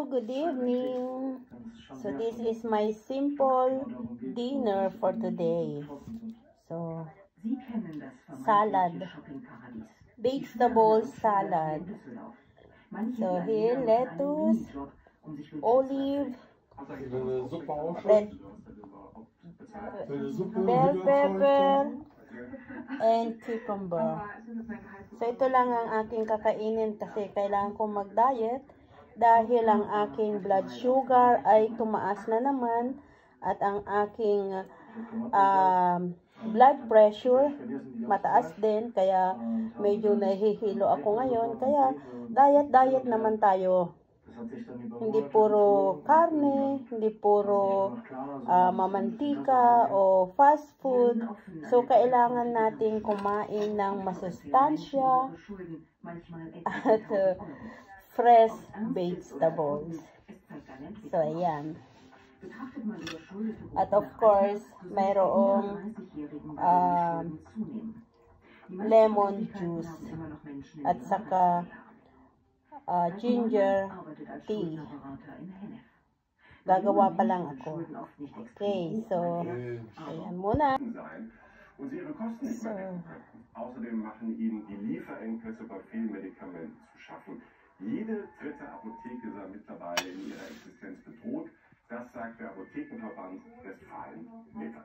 good evening. So this is my simple dinner for today. So salad, vegetable salad. So here lettuce, olive, red bell pepper, and cucumber. So ito lang ang aking kakainin kasi kailangan kong mag-diet dahil ang aking blood sugar ay tumaas na naman at ang aking blood pressure mataas din, kaya medyo nahihilo ako ngayon. Kaya diet naman tayo. Hindi puro karne, hindi puro mamantika o fast food. So, kailangan natin kumain ng masustansya at fresh vegetables. So, ayan. At of course, mayroong lemon juice at saka ginger tea. Gagawa pa lang ako. Okay, so ayan muna. Und sie ihre Kosten nicht mehr decken können. Außerdem machen ihnen die Lieferengpässe bei vielen Medikamenten zu schaffen. Jede dritte Apotheke sei mittlerweile in ihrer Existenz bedroht. Das sagt der Apothekenverband Westfalen-Lippe.